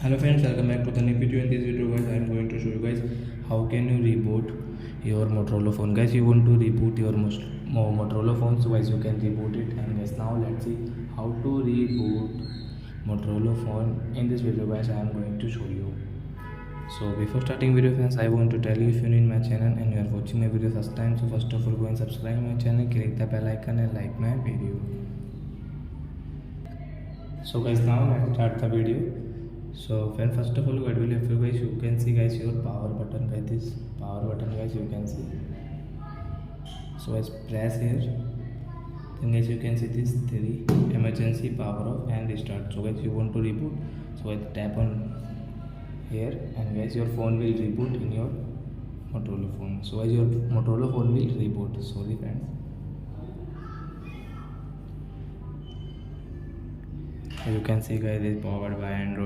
Hello friends, welcome back to the new video. In this video guys, I am going to show you guys how can you reboot your Motorola phone. Guys, you want to reboot your Motorola phone, so guys you can reboot it. And guys, now let's see how to reboot Motorola phone. In this video guys, I am going to show you. So before starting video friends, I want to tell you, if you are in my channel and you are watching my video first time, so first of all go and subscribe my channel, click the bell icon and like my video. So guys, now let's start the video. So when first of all, what will happen guys, you can see guys your power button. By this power button guys, you can see, so guys press here, then guys you can see this 3 emergency, power off and restart. So guys you want to reboot, so guys tap on here and guys your phone will reboot in your Motorola phone. So guys your Motorola phone will reboot. Sorry friends. You can see guys, is powered by Android